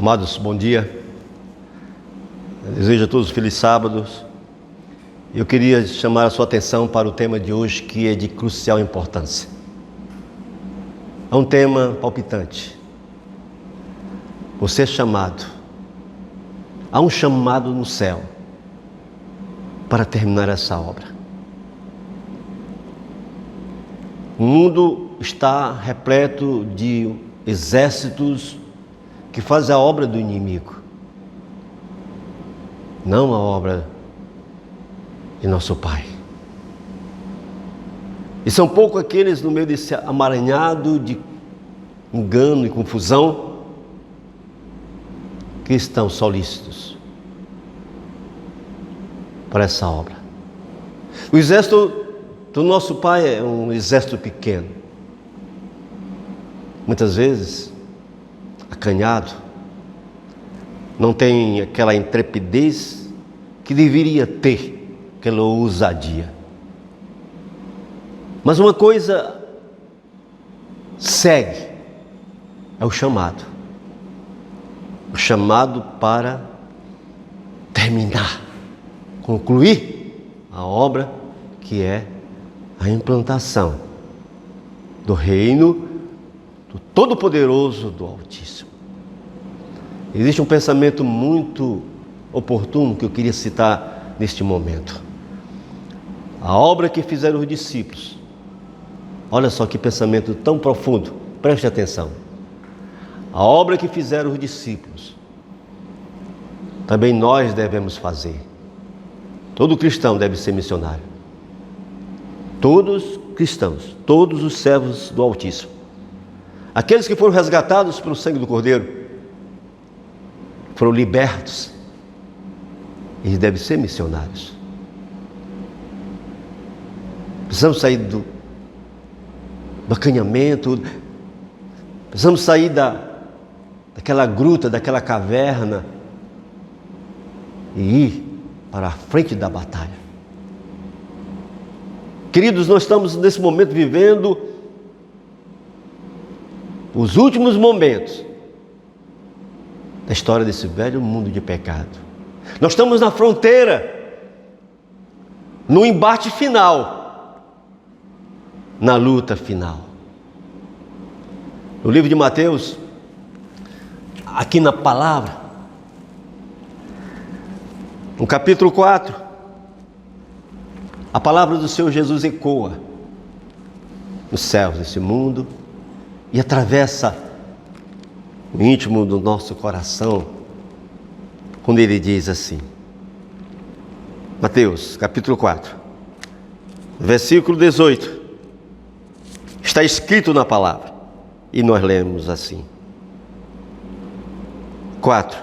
Amados, bom dia. Eu desejo a todos felizes sábados. Eu queria chamar a sua atenção para o tema de hoje, que é de crucial importância. É um tema palpitante. Você é chamado. Há um chamado no céu para terminar essa obra. O mundo está repleto de exércitos que fazem a obra do inimigo, não a obra de nosso Pai. E são poucos aqueles no meio desse amaranhado de engano e confusão que estão solícitos para essa obra. O exército do nosso Pai é um exército pequeno, muitas vezes acanhado, não tem aquela intrepidez que deveria ter, aquela ousadia. Mas uma coisa segue, é o chamado para terminar, concluir a obra que é a implantação do reino do Todo-Poderoso, do Altíssimo. Existe um pensamento muito oportuno que eu queria citar neste momento. A obra que fizeram os discípulos. Olha só que pensamento tão profundo, preste atenção. A obra que fizeram os discípulos, também nós devemos fazer. Todo cristão deve ser missionário. Todos cristãos, todos os servos do Altíssimo. Aqueles que foram resgatados pelo sangue do Cordeiro, foram libertos, eles devem ser missionários. Precisamos sair do acanhamento, precisamos sair daquela gruta, daquela caverna e ir para a frente da batalha. Queridos, nós estamos nesse momento vivendo os últimos momentos da história desse velho mundo de pecado. Nós estamos na fronteira, no embate final, na luta final. No livro de Mateus, aqui na palavra, no capítulo 4, a palavra do Senhor Jesus ecoa nos céus desse mundo e atravessa o íntimo do nosso coração, quando ele diz assim, Mateus capítulo 4, versículo 18, está escrito na palavra, e nós lemos assim, 4,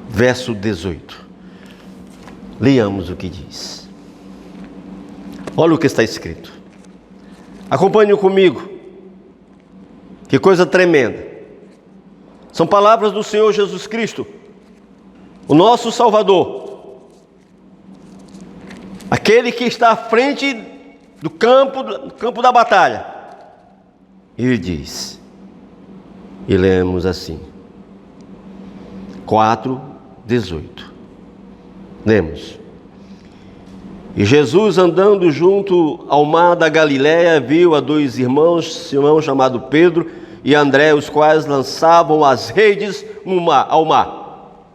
verso 18, leamos o que diz. Olha o que está escrito, acompanhe comigo. Que coisa tremenda. São palavras do Senhor Jesus Cristo, o nosso Salvador, aquele que está à frente do campo da batalha. Ele diz, e lemos assim, 4:18. Lemos. E Jesus, andando junto ao mar da Galiléia, viu a dois irmãos, Simão chamado Pedro e André, os quais lançavam as redes ao mar,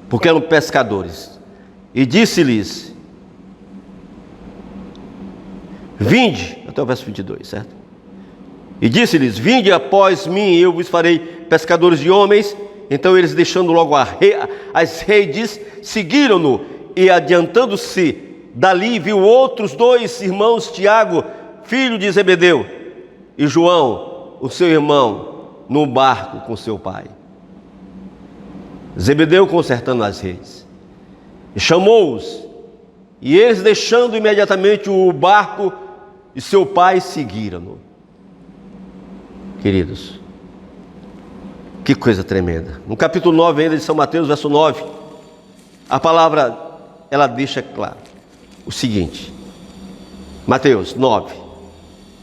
porque eram pescadores. E disse-lhes, vinde, até o verso 22, certo? E disse-lhes, vinde após mim, e eu vos farei pescadores de homens. Então eles, deixando logo as redes, seguiram-no, e adiantando-se dali, viu outros dois irmãos, Tiago, filho de Zebedeu, e João, o seu irmão, no barco com seu pai. Zebedeu consertando as redes. E chamou-os, e eles, deixando imediatamente o barco e seu pai, seguiram-no. Queridos, que coisa tremenda. No capítulo 9 ainda de São Mateus, verso 9, a palavra, ela deixa claro o seguinte, Mateus 9,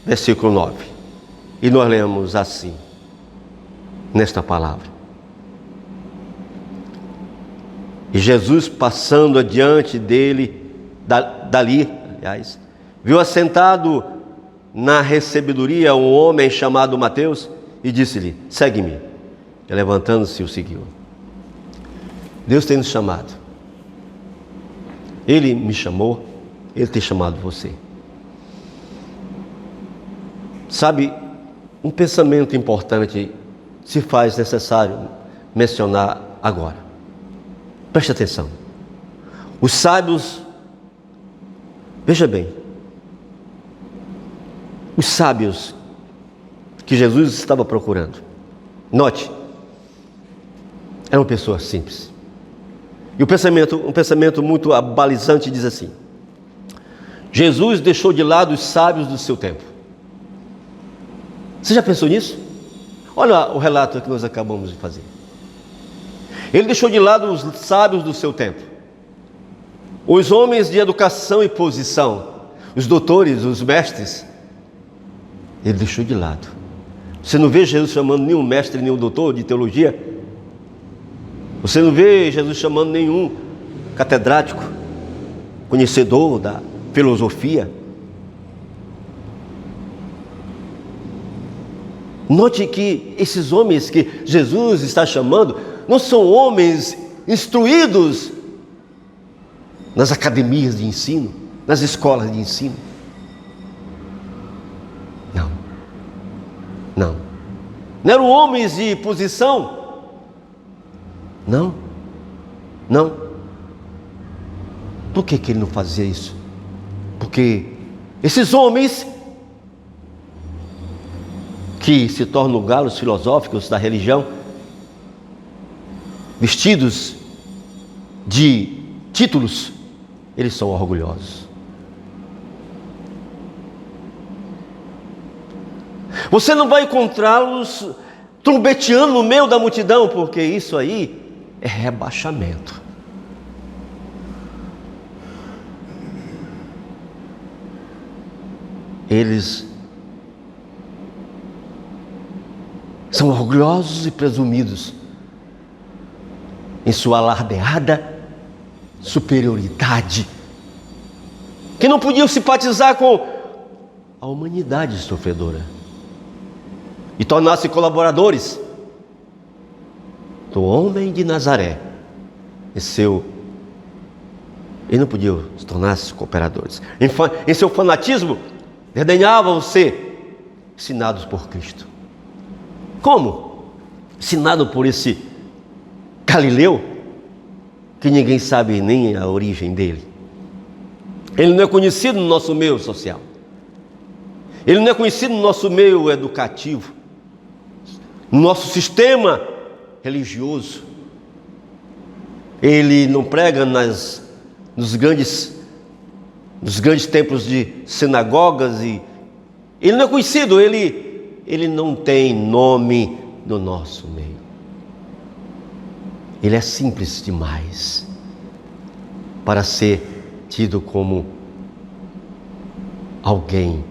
versículo 9, e nós lemos assim, nesta palavra. E Jesus, passando adiante dele, dali, aliás, viu assentado na recebedoria um homem chamado Mateus e disse-lhe: segue-me. E levantando-se, o seguiu. Deus tem nos chamado. Ele me chamou, Ele tem chamado você. Sabe, um pensamento importante se faz necessário mencionar agora. Preste atenção. Os sábios, veja bem, os sábios que Jesus estava procurando, note, eram pessoas simples. E um pensamento muito abalizante diz assim: Jesus deixou de lado os sábios do seu tempo. Você já pensou nisso? Olha o relato que nós acabamos de fazer. Ele deixou de lado os sábios do seu tempo, os homens de educação e posição, os doutores, os mestres. Ele deixou de lado. Você não vê Jesus chamando nenhum mestre, nenhum doutor de teologia. Você não vê Jesus chamando nenhum catedrático, conhecedor da filosofia. Note que esses homens que Jesus está chamando não são homens instruídos nas academias de ensino, nas escolas de ensino. Não eram homens de posição. Não. Por que ele não fazia isso? Porque esses homens que se tornam galos filosóficos da religião, vestidos de títulos, eles são orgulhosos. Você não vai encontrá-los trombeteando no meio da multidão, porque isso aí é rebaixamento. Eles são orgulhosos e presumidos em sua alardeada superioridade, que não podiam simpatizar com a humanidade sofredora e tornar-se colaboradores do homem de Nazaré. Ele não podia se tornar-se cooperadores. Em seu fanatismo, desdenhavam ser ensinados por Cristo. Como? Ensinado por esse Galileu, que ninguém sabe nem a origem dele. Ele não é conhecido no nosso meio social. Ele não é conhecido no nosso meio educativo, no nosso sistema religioso. Ele não prega nos grandes templos de sinagogas, e ele não é conhecido, ele não tem nome no nosso meio. Ele é simples demais para ser tido como alguém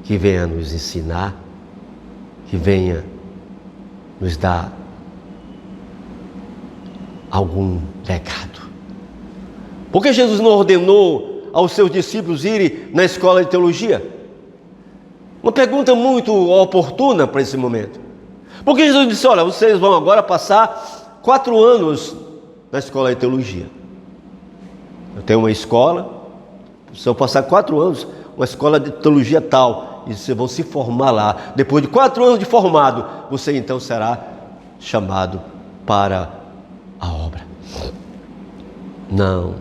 que venha nos ensinar, que venha nos dar algum legado. Por que Jesus não ordenou aos seus discípulos irem na escola de teologia? Uma pergunta muito oportuna para esse momento. Por que Jesus disse: olha, vocês vão agora passar 4 anos na escola de teologia? Eu tenho uma escola, vocês vão passar 4 anos, uma escola de teologia tal, e vocês vão se formar lá. Depois de 4 anos de formado, você então será chamado para a obra. Não,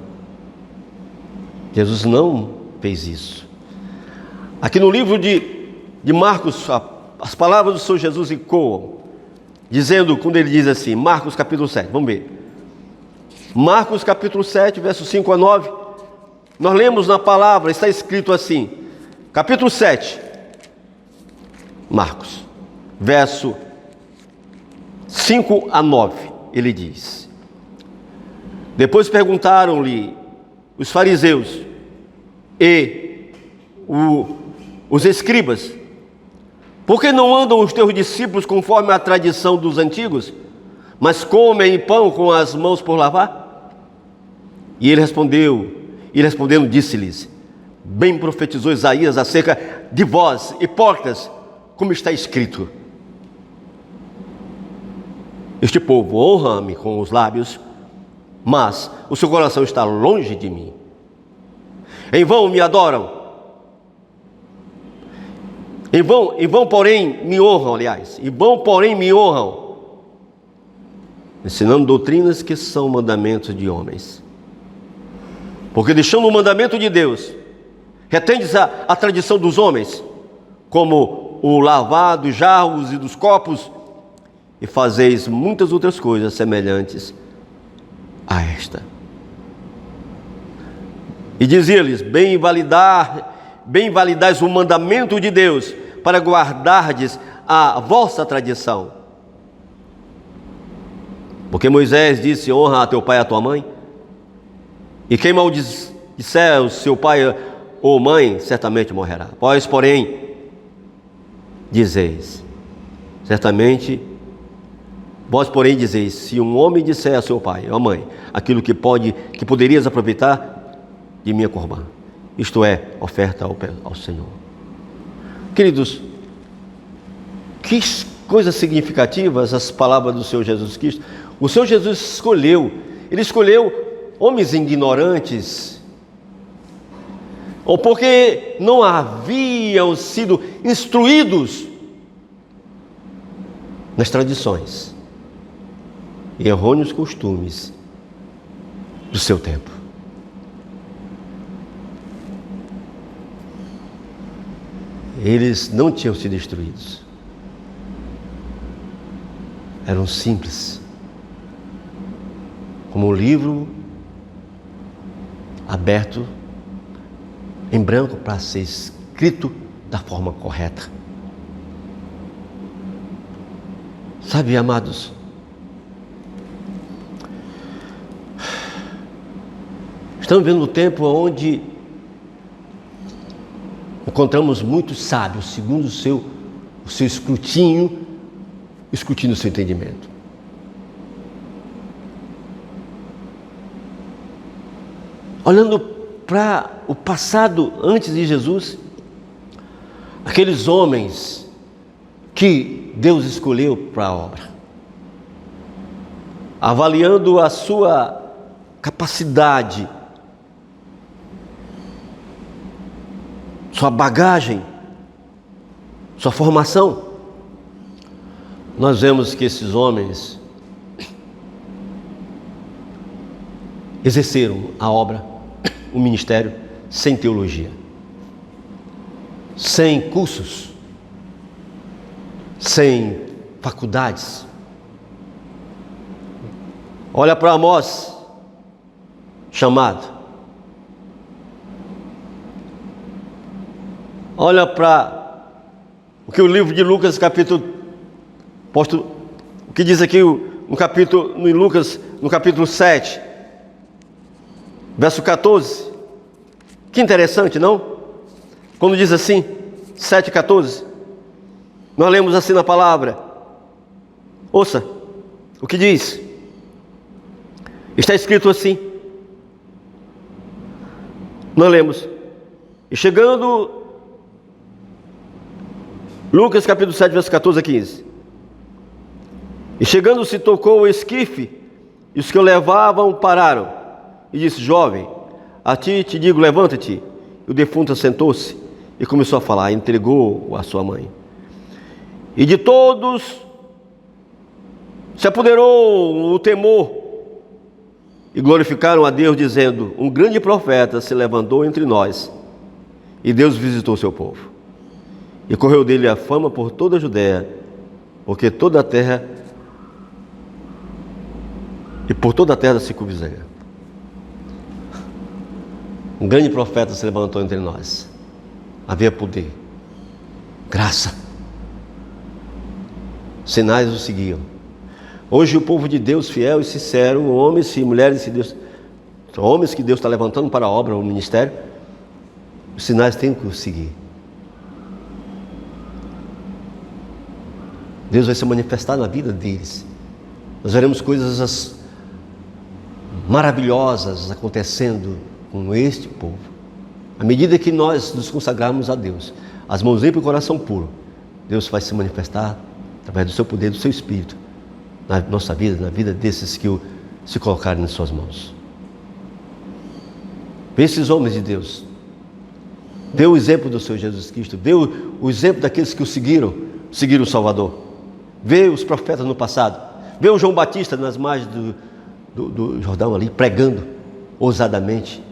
Jesus não fez isso. Aqui no livro de Marcos, as palavras do Senhor Jesus ecoam, dizendo, quando ele diz assim, Marcos capítulo 7, vamos ver. Marcos capítulo 7, versos 5 a 9, nós lemos na palavra, está escrito assim, capítulo 7, Marcos, verso 5 a 9, ele diz: depois perguntaram-lhe os fariseus e os escribas: Por que não andam os teus discípulos conforme a tradição dos antigos, mas comem pão com as mãos por lavar? E ele respondendo, disse-lhes: bem profetizou Isaías acerca de vós, hipócritas, como está escrito: este povo honra-me com os lábios, mas o seu coração está longe de mim. Em vão me adoram. Em vão, porém, me honram, ensinando doutrinas que são mandamentos de homens. Porque deixando o mandamento de Deus, retendes a tradição dos homens, como o lavar dos jarros e dos copos, e fazeis muitas outras coisas semelhantes a esta. E dizia-lhes: bem validais o mandamento de Deus, para guardardes a vossa tradição. Porque Moisés disse: honra a teu pai e a tua mãe. E quem maldisser o seu pai ou mãe, certamente morrerá. Vós, porém, dizeis, se um homem disser a seu pai ou mãe aquilo que poderias aproveitar de minha corbã, isto é, oferta ao Senhor. Queridos, que coisas significativas as palavras do Senhor Jesus Cristo. O Senhor Jesus Ele escolheu homens ignorantes, ou porque não haviam sido instruídos nas tradições e errôneos costumes do seu tempo. Eles não tinham sido instruídos. Eram simples, como um livro aberto em branco para ser escrito da forma correta. Sabe, amados, estamos vivendo um tempo onde encontramos muitos sábios, segundo o seu escrutínio o seu entendimento. Olhando para o passado antes de Jesus, aqueles homens que Deus escolheu para a obra, avaliando a sua capacidade, sua bagagem, sua formação, nós vemos que esses homens exerceram a obra, o ministério, sem teologia, sem cursos, sem faculdades. Olha para Amós, chamado. Olha para o que o livro de Lucas, o que diz aqui em Lucas, no capítulo 7, verso 14. Que interessante, não? Quando diz assim, 7,14, nós lemos assim na palavra. Ouça o que diz. Está escrito assim. Nós lemos: e chegando, Lucas capítulo 7, verso 14 a 15. E chegando se tocou o esquife, e os que o levavam pararam, e disse: jovem, a ti te digo, levanta-te. E o defunto assentou-se e começou a falar, entregou-o à sua mãe. E de todos se apoderou o temor, e glorificaram a Deus, dizendo: um grande profeta se levantou entre nós, e Deus visitou o seu povo. E correu dele a fama por toda a Judéia, porque toda a terra e por toda a terra da circunvizinha. Um grande profeta se levantou entre nós. Havia poder, graça, sinais o seguiam. Hoje o povo de Deus fiel e sincero, homens e mulheres de Deus, homens que Deus está levantando para a obra, o ministério, os sinais têm que o seguir. Deus vai se manifestar na vida deles. Nós veremos coisas maravilhosas acontecendo com este povo. À medida que nós nos consagrarmos a Deus, as mãos limpas e o coração puro, Deus vai se manifestar através do seu poder, do seu Espírito, na nossa vida, na vida desses que se colocarem em suas mãos. Vê esses homens de Deus. Vê o exemplo do Senhor Jesus Cristo. Vê o exemplo daqueles que o seguiram o Salvador. Vê os profetas no passado. Vê o João Batista nas margens do Jordão ali, pregando ousadamente.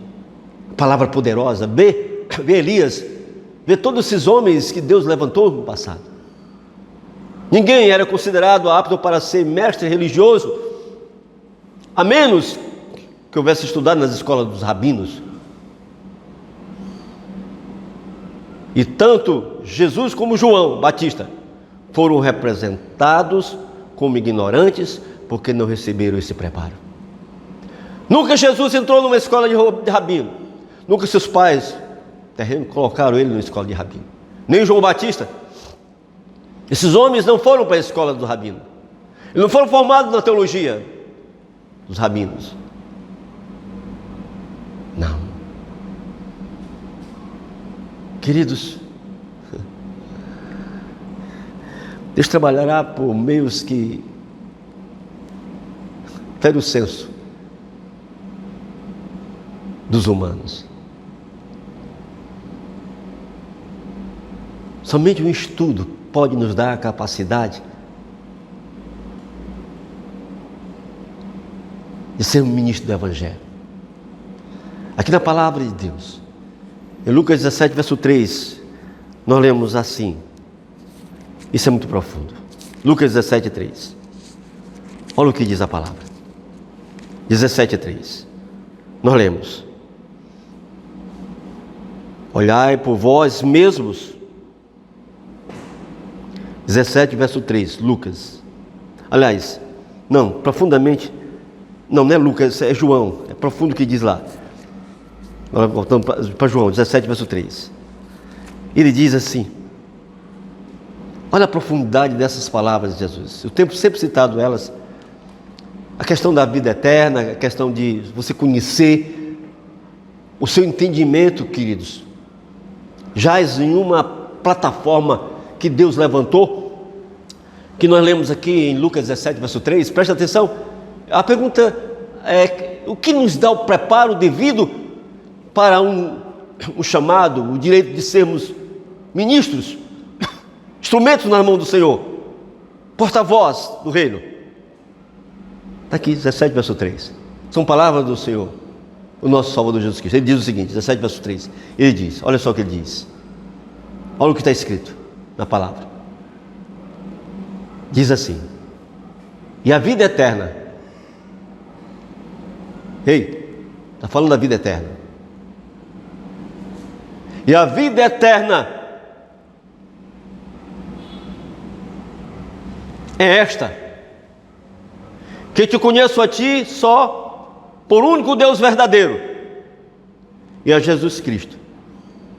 Palavra poderosa. Vê Elias. Vê todos esses homens que Deus levantou no passado. Ninguém era considerado apto para ser mestre religioso, a menos que houvesse estudado nas escolas dos rabinos. E tanto Jesus como João Batista foram representados como ignorantes, porque não receberam esse preparo. Nunca Jesus entrou numa escola de rabino. Nunca seus pais terrenos colocaram ele numa escola de rabino. Nem João Batista. Esses homens não foram para a escola do rabino. Eles não foram formados na teologia dos rabinos. Não. Queridos, Deus trabalhará por meios que ferem o senso dos humanos. Somente um estudo pode nos dar a capacidade de ser um ministro do Evangelho. Aqui na palavra de Deus, em Lucas 17, verso 3, nós lemos assim. Isso é muito profundo. Lucas 17, 3. Olha o que diz a palavra. 17, 3. Nós lemos: olhai por vós mesmos. 17, verso 3, Lucas. Aliás, não, profundamente, não é Lucas, é João, é profundo o que diz lá. Agora voltando para João, 17, verso 3. Ele diz assim, olha a profundidade dessas palavras de Jesus. Eu tenho sempre citado elas, a questão da vida eterna, a questão de você conhecer, o seu entendimento, queridos, jaz em uma plataforma que Deus levantou, que nós lemos aqui em Lucas 17, verso 3, presta atenção, a pergunta é, o que nos dá o preparo devido para o chamado, o direito de sermos ministros, instrumentos na mão do Senhor, porta-voz do reino? Está aqui, 17, verso 3, são palavras do Senhor, o nosso Salvador Jesus Cristo. Ele diz o seguinte, 17, verso 3, ele diz, olha só o que ele diz, olha o que está escrito na palavra. Diz assim: e a vida eterna. Ei, está falando da vida eterna. E a vida eterna é esta: que te conheço a ti só por único Deus verdadeiro, e a Jesus Cristo,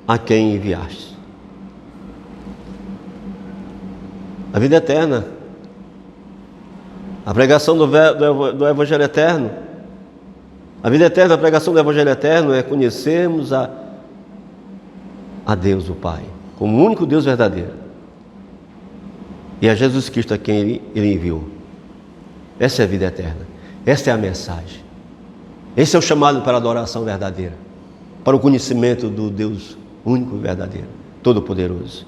a quem enviaste. A vida eterna, a pregação do Evangelho eterno, a vida eterna, a pregação do Evangelho eterno é conhecermos a Deus o Pai, como o único Deus verdadeiro, e a Jesus Cristo a quem Ele enviou. Essa é a vida eterna, essa é a mensagem, esse é o chamado para a adoração verdadeira, para o conhecimento do Deus único e verdadeiro, todo-poderoso.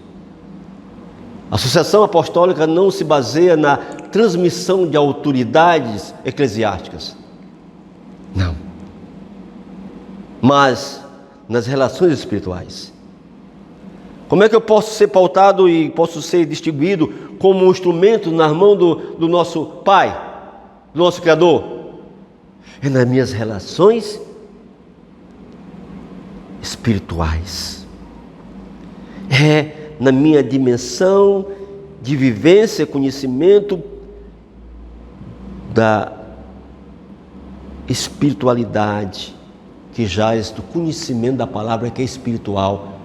A sucessão apostólica não se baseia na transmissão de autoridades eclesiásticas, não, mas nas relações espirituais. Como é que eu posso ser pautado e posso ser distinguido como um instrumento nas mãos do nosso Pai, do nosso Criador? É nas minhas relações espirituais, é na minha dimensão de vivência, conhecimento da espiritualidade, que jaz do conhecimento da palavra que é espiritual,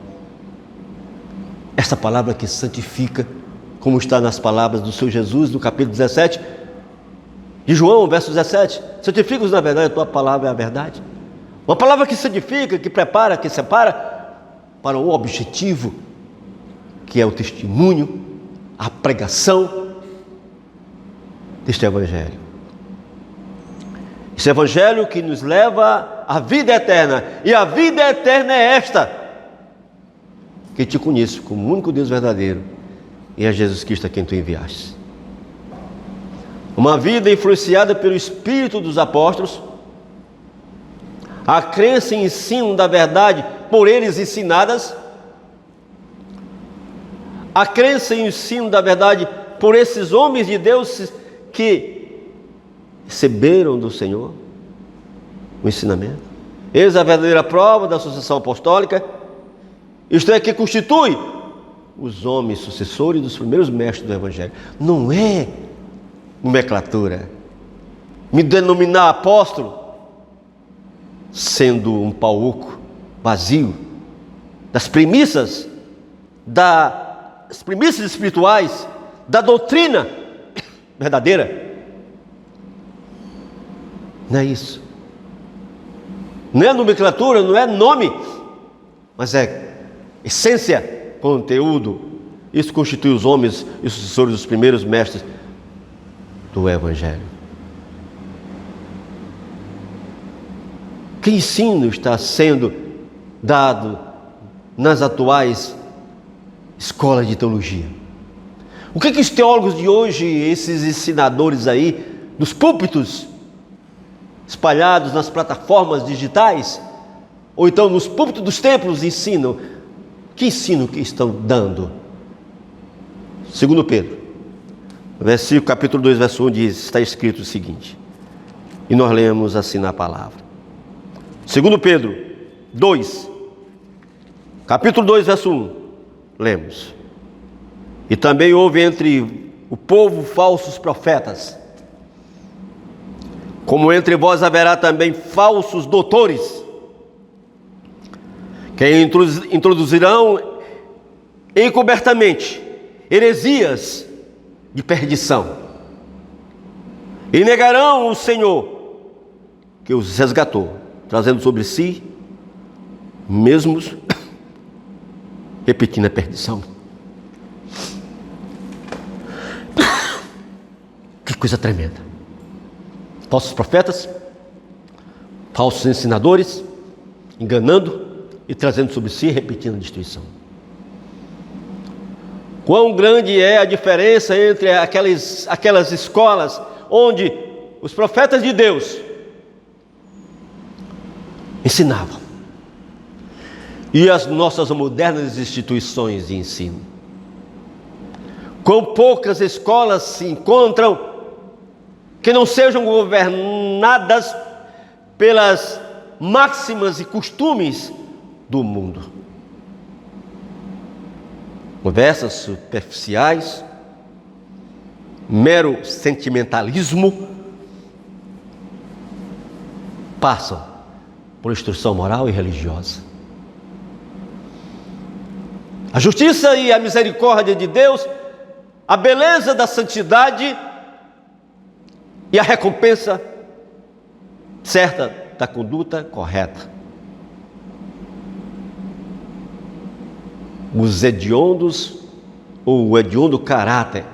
essa palavra que santifica, como está nas palavras do Senhor Jesus, no capítulo 17 de João, verso 17. Santifica-os na verdade, a tua palavra é a verdade. Uma palavra que santifica, que prepara, que separa para o objetivo, que é o testemunho, a pregação deste Evangelho. Esse Evangelho que nos leva à vida eterna. E a vida eterna é esta: que te conheço como o único Deus verdadeiro e é Jesus Cristo a quem tu enviaste. Uma vida influenciada pelo Espírito dos apóstolos, a crença e ensino da verdade por eles ensinadas, a crença e o ensino da verdade por esses homens de Deus que receberam do Senhor o ensinamento. Eis a verdadeira prova da sucessão apostólica, isto é, que constitui os homens sucessores dos primeiros mestres do Evangelho. Não é nomenclatura. Me denominar apóstolo sendo um pauco vazio das premissas espirituais, da doutrina verdadeira. Não é isso. Não é nomenclatura, não é nome, mas é essência, conteúdo. Isso constitui os homens e sucessores dos primeiros mestres do Evangelho. Que ensino está sendo dado nas atuais escolas de teologia? O que os teólogos de hoje, esses ensinadores aí, dos púlpitos espalhados nas plataformas digitais, ou então nos púlpitos dos templos ensinam? Que ensino que estão dando? Segundo Pedro, versículo, capítulo 2, verso 1 diz, está escrito o seguinte, e nós lemos assim na palavra. Segundo Pedro 2, capítulo 2, verso 1, lemos. E também houve entre o povo falsos profetas, como entre vós haverá também falsos doutores, que introduzirão encobertamente heresias de perdição, e negarão o Senhor que os resgatou, trazendo sobre si mesmos, repetindo a perdição. Que coisa tremenda. Falsos profetas, falsos ensinadores, enganando e trazendo sobre si, repetindo a destruição. Quão grande é a diferença entre aquelas escolas onde os profetas de Deus ensinavam e as nossas modernas instituições de ensino. Quão poucas escolas se encontram que não sejam governadas pelas máximas e costumes do mundo. Conversas superficiais, mero sentimentalismo, passam por instrução moral e religiosa. A justiça e a misericórdia de Deus, a beleza da santidade e a recompensa certa da conduta correta. Os hediondos ou o hediondo caráter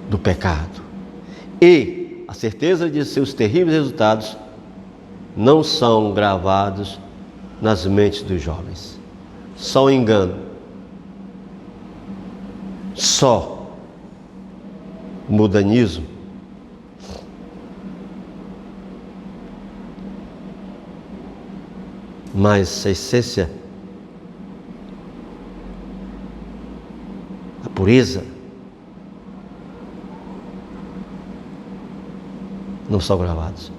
do pecado e a certeza de seus terríveis resultados não são gravados nas mentes dos jovens. Só um engano, só mudanismo, mas a essência, a pureza, não são gravados.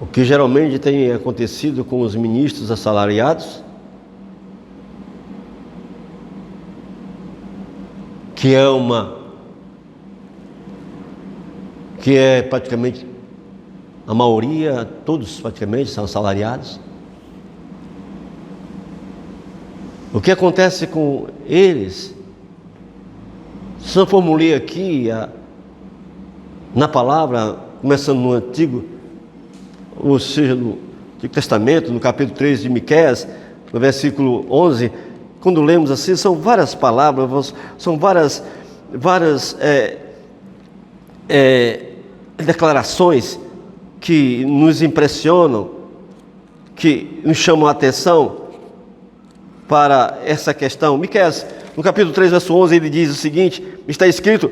O que geralmente tem acontecido com os ministros assalariados, que é praticamente a maioria, todos praticamente são assalariados. O que acontece com eles, se eu formulei aqui na palavra, começando no Antigo, ou seja, no Antigo Testamento, no capítulo 3 de Miqueias, no versículo 11, quando lemos assim, são várias palavras, são várias declarações que nos impressionam, que nos chamam a atenção para essa questão. Miqueias, no capítulo 3, verso 11, ele diz o seguinte, está escrito: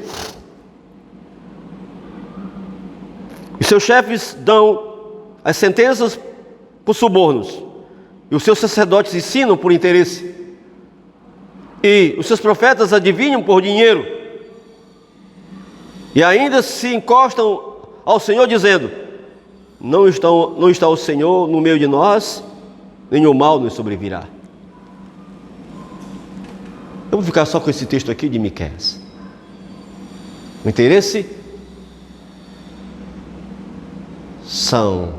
os seus chefes dão as sentenças por subornos, e os seus sacerdotes ensinam por interesse, e os seus profetas adivinham por dinheiro, e ainda se encostam ao Senhor dizendo: não está o Senhor no meio de nós, nenhum mal nos sobrevirá. Eu vou ficar só com esse texto aqui de Miqueias. O interesse são,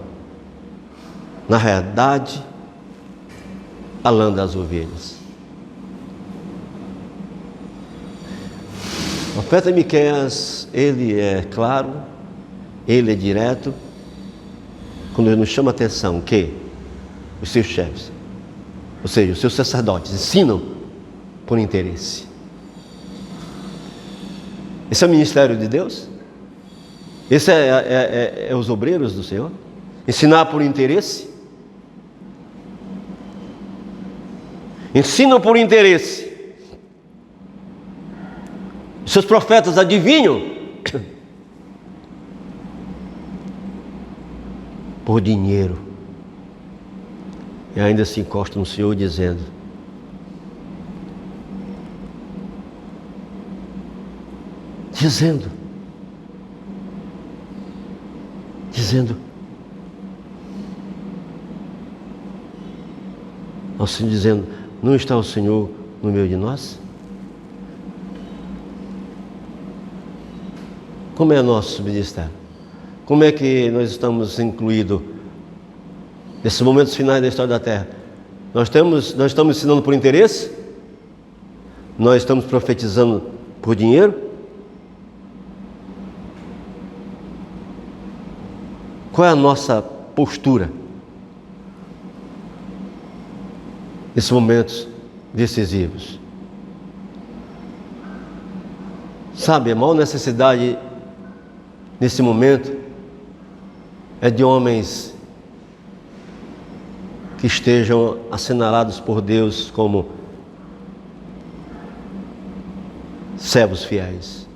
na realidade, a lã das ovelhas. O profeta Miqueias, ele é claro, ele é direto, quando ele nos chama a atenção que os seus chefes, ou seja, os seus sacerdotes, ensinam por interesse. Esse é o ministério de Deus? Esse é os obreiros do Senhor? Ensinar por interesse? Ensinam por interesse. Os seus profetas adivinham por dinheiro. E ainda se encostam no Senhor dizendo: ao Senhor, dizendo: não está o Senhor no meio de nós? Como é nosso ministério? Como é que nós estamos incluídos nesses momentos finais da história da Terra? Nós estamos ensinando por interesse? Nós estamos profetizando por dinheiro? Qual é a nossa postura nesses momentos decisivos? Sabe, a maior necessidade nesse momento é de homens que estejam assinalados por Deus como servos fiéis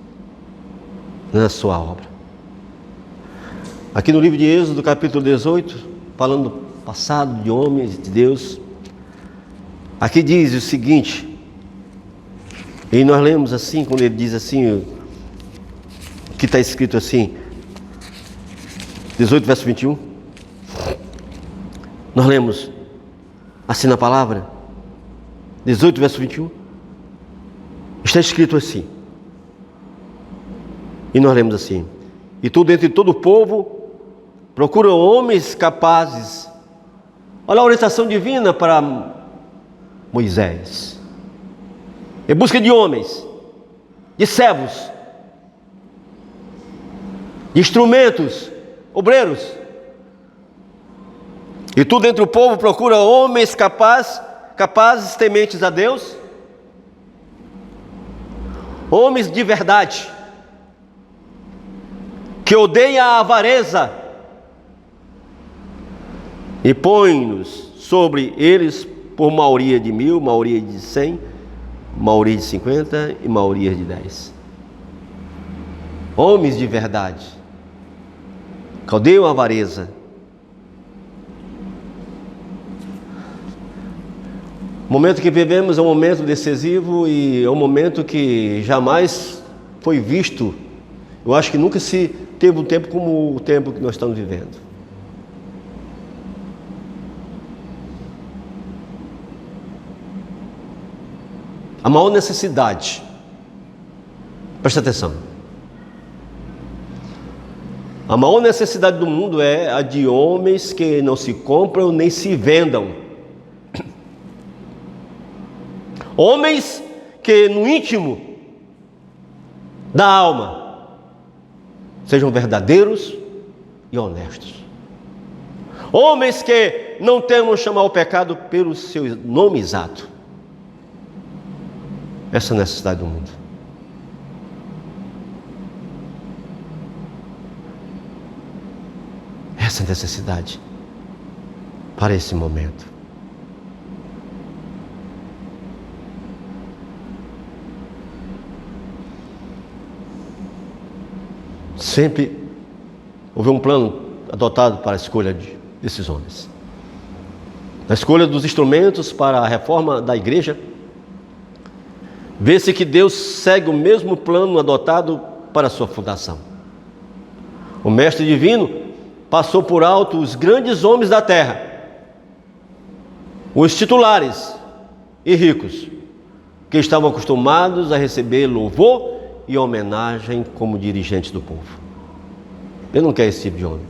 na sua obra. Aqui no livro de Êxodo, capítulo 18, falando do passado de homens de Deus, aqui diz o seguinte, e nós lemos assim, quando ele diz assim, que está escrito assim, 18 verso 21, nós lemos assim na palavra, 18 verso 21, está escrito assim, e nós lemos assim: e tu dentre todo o povo procura homens capazes. Olha a orientação divina para Moisés, em busca de homens, de servos, de instrumentos, obreiros. E tu dentre o povo procura homens capazes, tementes a Deus, homens de verdade, que odeiam a avareza, e põe-nos sobre eles por maioria de 1000, maioria de 100, maioria de 50 e maioria de 10. Homens de verdade, que odeiam a avareza. O momento que vivemos é um momento decisivo e é um momento que jamais foi visto. Eu acho que nunca se teve um tempo como o tempo que nós estamos vivendo. A maior necessidade, presta atenção, a maior necessidade do mundo é a de homens que não se compram nem se vendam. Homens que no íntimo da alma sejam verdadeiros e honestos. Homens que não temam chamar o pecado pelo seu nome exato. Essa é a necessidade do mundo. Essa é a necessidade para esse momento. Sempre houve um plano adotado para a escolha desses homens. Na escolha dos instrumentos para a reforma da igreja, vê-se que Deus segue o mesmo plano adotado para a sua fundação. O Mestre Divino passou por alto os grandes homens da terra, os titulares e ricos, que estavam acostumados a receber louvor e homenagem como dirigentes do povo. Ele não quer esse tipo de homem.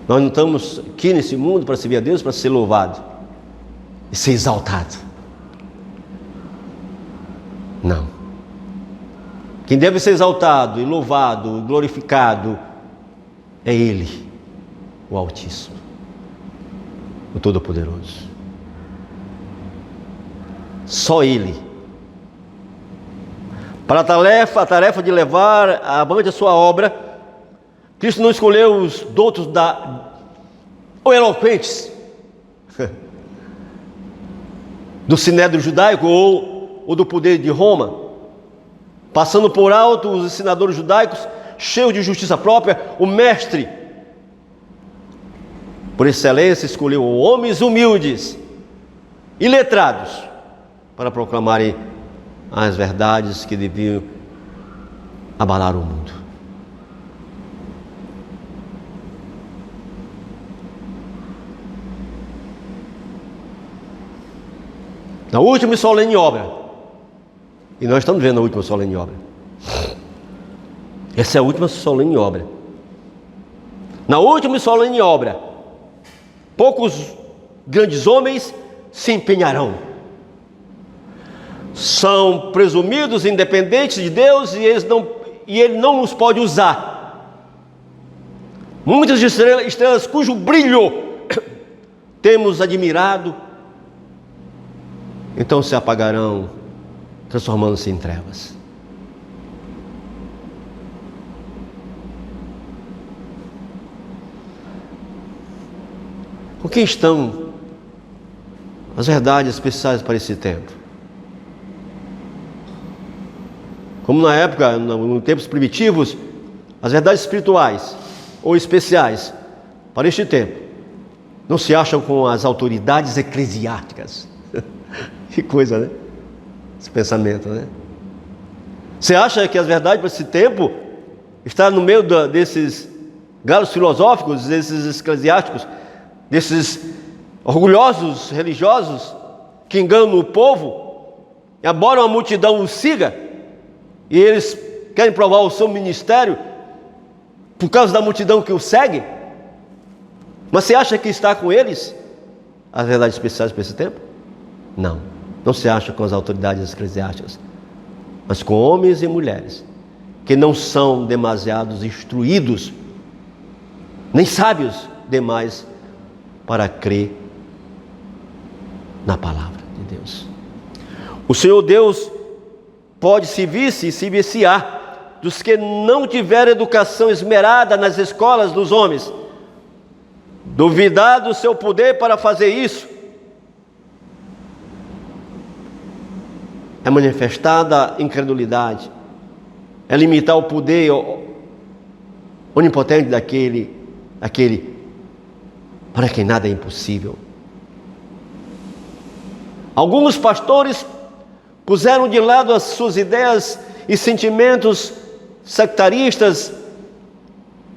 Nós não estamos aqui nesse mundo para servir a Deus, para ser louvado e ser exaltado. Não. Quem deve ser exaltado e louvado e glorificado é Ele, o Altíssimo, o Todo-Poderoso. Só Ele. Para a tarefa de levar avante a sua obra, Cristo não escolheu os doutos ou eloquentes do sinédrio judaico ou do poder de Roma, passando por alto os ensinadores judaicos cheios de justiça própria. O Mestre, por excelência, escolheu homens humildes e letrados para proclamarem as verdades que deviam abalar o mundo. Na última e solene obra, e nós estamos vendo a última solene obra, essa é a última solene obra. Na última e solene obra, poucos grandes homens se empenharão. São presumidos independentes de Deus e Ele não os pode usar. Muitas estrelas cujo brilho temos admirado, então se apagarão, transformando-se em trevas. Com quem estão as verdades especiais para esse tempo? Como na época, nos tempos primitivos, as verdades espirituais ou especiais para este tempo não se acham com as autoridades eclesiásticas. Que coisa, né? Esse pensamento, né? Você acha que as verdades para esse tempo estão no meio desses galos filosóficos, desses eclesiásticos, desses orgulhosos religiosos que enganam o povo, e embora uma multidão os siga, e eles querem provar o seu ministério por causa da multidão que o segue? Mas você acha que está com eles as verdades especiais para esse tempo? Não, não se acha com as autoridades eclesiásticas, mas com homens e mulheres que não são demasiados instruídos, nem sábios demais para crer na palavra de Deus. O Senhor Deus pode servir-se e se viciar dos que não tiveram educação esmerada nas escolas dos homens, duvidar do seu poder para fazer isso. É manifestada a incredulidade, é limitar o poder onipotente daquele para quem nada é impossível. Alguns pastores puseram de lado as suas ideias e sentimentos sectaristas,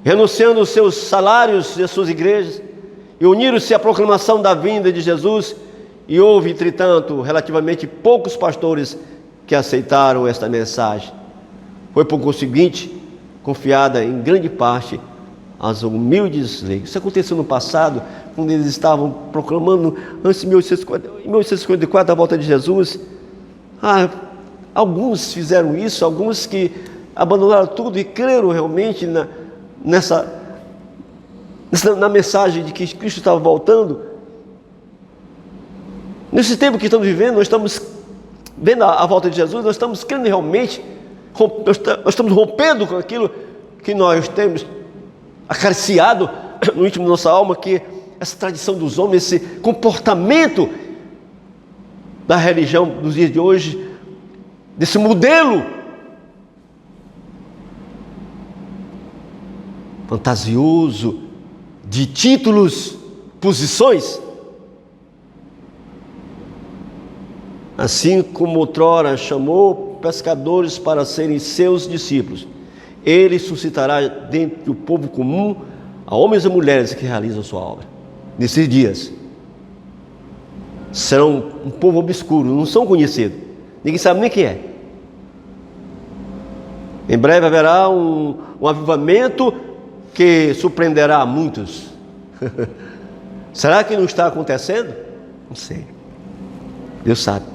renunciando os seus salários e as suas igrejas, e uniram-se à proclamação da vinda de Jesus, e houve, entretanto, relativamente poucos pastores que aceitaram esta mensagem. Foi por conseguinte confiada em grande parte aos humildes leigos. Isso aconteceu no passado, quando eles estavam proclamando, antes de 1854, a volta de Jesus. Alguns fizeram isso, alguns que abandonaram tudo e creram realmente na mensagem de que Cristo estava voltando. Nesse tempo que estamos vivendo, nós estamos vendo a volta de Jesus, nós estamos crendo realmente, nós estamos rompendo com aquilo que nós temos acariciado no íntimo da nossa alma, que essa tradição dos homens, esse comportamento da religião dos dias de hoje, desse modelo fantasioso de títulos, posições. Assim como outrora chamou pescadores para serem seus discípulos, ele suscitará dentro do povo comum a homens e mulheres que realizam sua obra. Nesses dias serão um povo obscuro, não são conhecidos, ninguém sabe nem quem é. Em breve haverá um avivamento que surpreenderá a muitos. Será que não está acontecendo? Não sei, Deus sabe.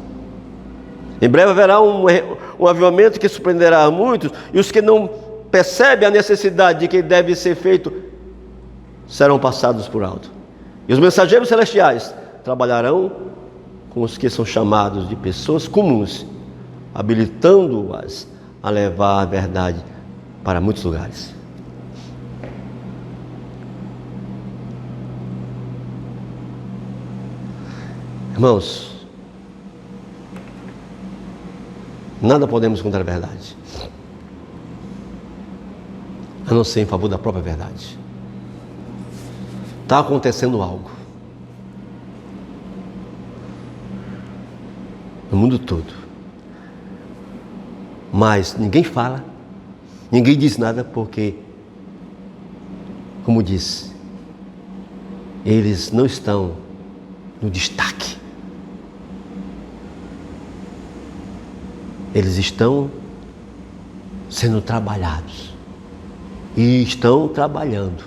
Em breve haverá um avivamento que surpreenderá a muitos, e os que não percebem a necessidade de que deve ser feito serão passados por alto. E os mensageiros celestiais trabalharão com os que são chamados de pessoas comuns, habilitando-as a levar a verdade para muitos lugares. Irmãos, nada podemos contra a verdade, a não ser em favor da própria verdade. Está acontecendo algo no mundo todo, mas ninguém fala, ninguém diz nada, porque, como disse, eles não estão no destaque. Eles estão sendo trabalhados e estão trabalhando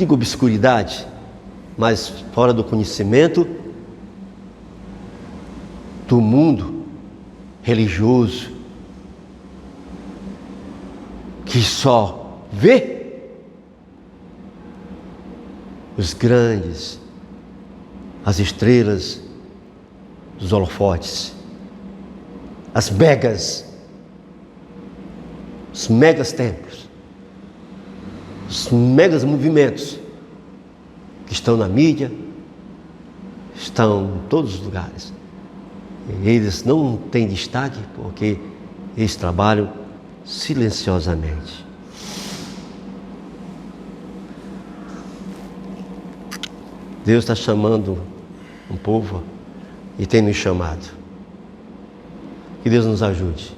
digo obscuridade, mas fora do conhecimento do mundo religioso, que só vê os grandes, as estrelas dos holofotes, as megas, os megas templos, os megas movimentos que estão na mídia, estão em todos os lugares. Eles não têm destaque porque eles trabalham silenciosamente. Deus está chamando um povo e tem nos chamado. Que Deus nos ajude.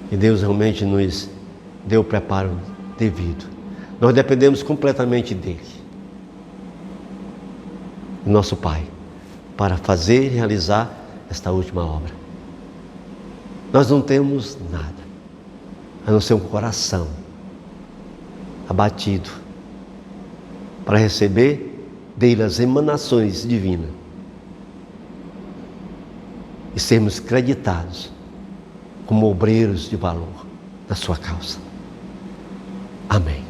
Que Deus realmente nos dê o preparo devido. Nós dependemos completamente dEle, nosso Pai, para fazer e realizar esta última obra. Nós não temos nada, a não ser um coração abatido, para receber dele as emanações divinas e sermos creditados como obreiros de valor na sua causa. Amém.